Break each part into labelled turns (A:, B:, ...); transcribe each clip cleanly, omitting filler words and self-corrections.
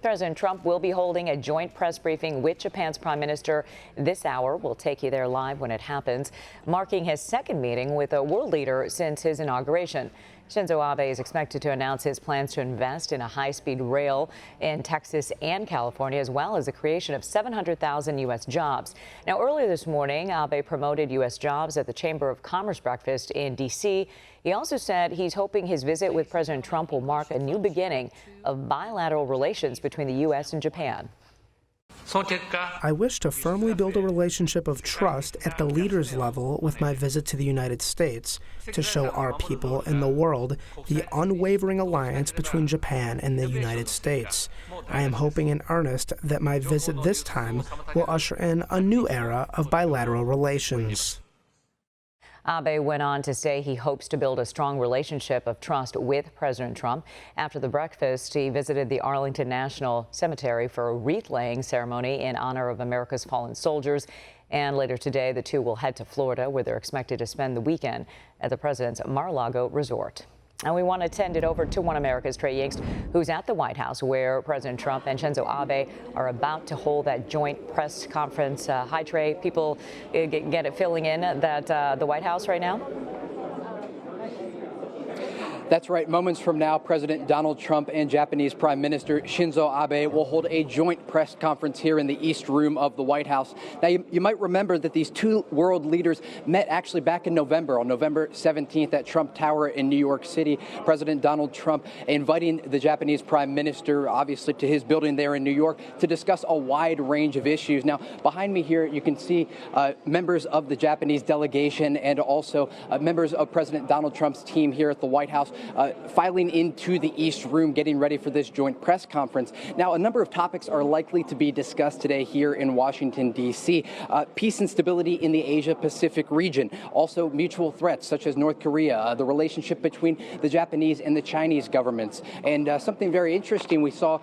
A: President Trump will be holding a joint press briefing with Japan's Prime Minister this hour. We'll take you there live when it happens, marking his second meeting with a world leader since his inauguration. Shinzo Abe is expected to announce his plans to invest in a high-speed rail in Texas and California, as well as the creation of 700,000 U.S. jobs. Now, earlier this morning, Abe promoted U.S. jobs at the Chamber of Commerce breakfast in D.C. He also said he's hoping his visit with President Trump will mark a new beginning of bilateral relations between the U.S. and Japan.
B: I wish to firmly build a relationship of trust at the leaders level with my visit to the United States to show our people and the world the unwavering alliance between Japan and the United States. I am hoping in earnest that my visit this time will usher in a new era of bilateral relations.
A: Abe went on to say he hopes to build a strong relationship of trust with President Trump. After the breakfast, he visited the Arlington National Cemetery for a wreath-laying ceremony in honor of America's fallen soldiers. And later today, the two will head to Florida, where they're expected to spend the weekend at the president's Mar-a-Lago resort. And we want to send it over to one of America's Trey Yingst, who's at the White House, where President Trump and Shinzo Abe are about to hold that joint press conference. Hi, Trey. People get it filling in that the White House right now?
C: That's right. Moments from now, President Donald Trump and Japanese Prime Minister Shinzo Abe will hold a joint press conference here in the East Room of the White House. Now, you might remember that these two world leaders met actually back in November, on November 17th at Trump Tower in New York City. President Donald Trump inviting the Japanese Prime Minister, obviously, to his building there in New York to discuss a wide range of issues. Now, behind me here, you can see members of the Japanese delegation and also members of President Donald Trump's team here at the White House filing into the East Room, getting ready for this joint press conference. Now, a number of topics are likely to be discussed today here in Washington, D.C. Peace and stability in the Asia-Pacific region, also mutual threats such as North Korea, the relationship between the Japanese and the Chinese governments, and something very interesting we saw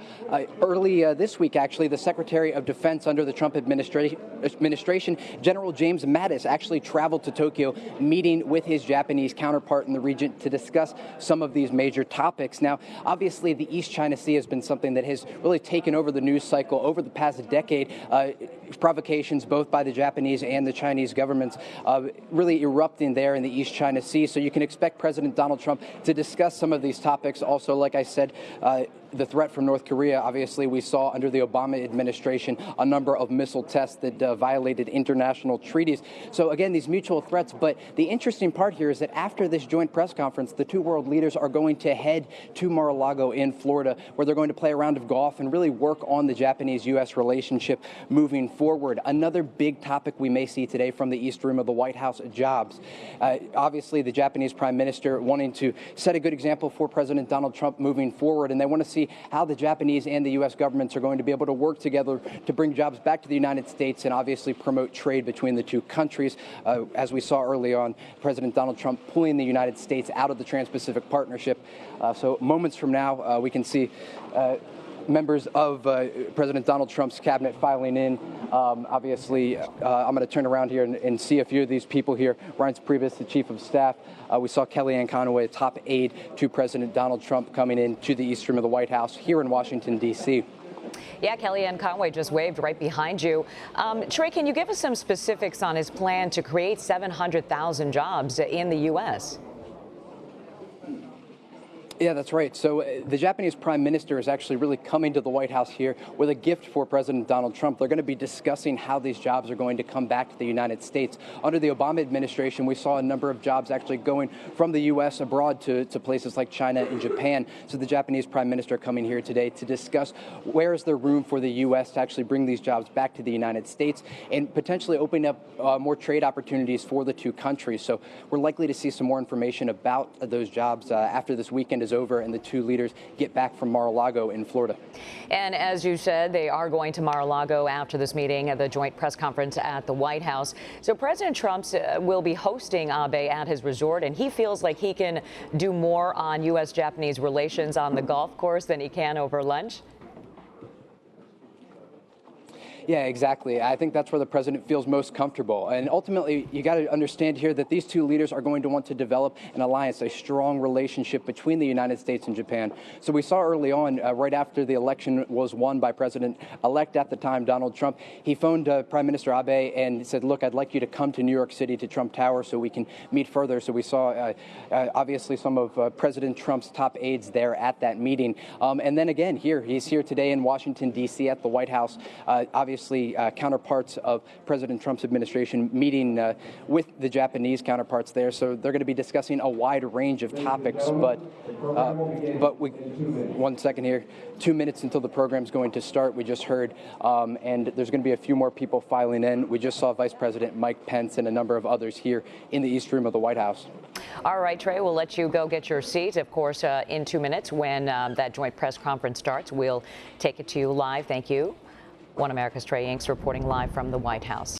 C: early this week, actually, the Secretary of Defense under the Trump administration, General James Mattis, actually traveled to Tokyo, meeting with his Japanese counterpart in the region to discuss some of these major topics. Now, obviously, the East China Sea has been something that has really taken over the news cycle over the past decade. Provocations both by the Japanese and the Chinese governments really erupting there in the East China Sea. So you can expect President Donald Trump to discuss some of these topics. Also, like I said, the threat from North Korea, obviously, we saw under the Obama administration a number of missile tests that violated international treaties. So, again, these mutual threats. But the interesting part here is that after this joint press conference, the two world leaders are going to head to Mar-a-Lago in Florida, where they're going to play a round of golf and really work on the Japanese-U.S. relationship moving forward. Another big topic we may see today from the East Room of the White House, jobs. Obviously, the Japanese Prime Minister wanting to set a good example for President Donald Trump moving forward, and they want to see how the Japanese and the U.S. governments are going to be able to work together to bring jobs back to the United States and obviously promote trade between the two countries. As we saw early on, President Donald Trump pulling the United States out of the Trans-Pacific Partnership. So moments from now, we can see members of President Donald Trump's cabinet filing in. Obviously, I'm going to turn around here and see a few of these people here. Reince Priebus, the Chief of Staff. We saw Kellyanne Conway, a top aide to President Donald Trump, coming in to the East Room of the White House here in Washington, D.C.
A: Yeah, Kellyanne Conway just waved right behind you. Trey, can you give us some specifics on his plan to create 700,000 jobs in the U.S.?
C: Yeah, that's right. So the Japanese Prime Minister is actually really coming to the White House here with a gift for President Donald Trump. They're going to be discussing how these jobs are going to come back to the United States. Under the Obama administration, we saw a number of jobs actually going from the U.S. abroad to places like China and Japan. So the Japanese Prime Minister coming here today to discuss where is there room for the U.S. to actually bring these jobs back to the United States and potentially opening up more trade opportunities for the two countries. So we're likely to see some more information about those jobs after this weekend is over and the two leaders get back from Mar-a-Lago in Florida.
A: And as you said, they are going to Mar-a-Lago after this meeting at the joint press conference at the White House. So President Trump will be hosting Abe at his resort, and he feels like he can do more on U.S.-Japanese relations on the golf course than he can over lunch.
C: Yeah, exactly. I think that's where the president feels most comfortable. And ultimately, you got to understand here that these two leaders are going to want to develop an alliance, a strong relationship between the United States and Japan. So we saw early on, right after the election was won by President-elect at the time, Donald Trump, he phoned Prime Minister Abe and said, look, I'd like you to come to New York City to Trump Tower so we can meet further. So we saw, obviously, some of President Trump's top aides there at that meeting. And then again, he's here today in Washington, D.C. at the White House. Obviously, counterparts of President Trump's administration meeting with the Japanese counterparts there. So they're going to be discussing a wide range of topics. But one second here, 2 minutes until the program's going to start, we just heard, and there's going to be a few more people filing in. We just saw Vice President Mike Pence and a number of others here in the East Room of the White House.
A: All right, Trey, we'll let you go get your seat. Of course, in 2 minutes when that joint press conference starts, we'll take it to you live. Thank you. One America's Trey Inks reporting live from the White House.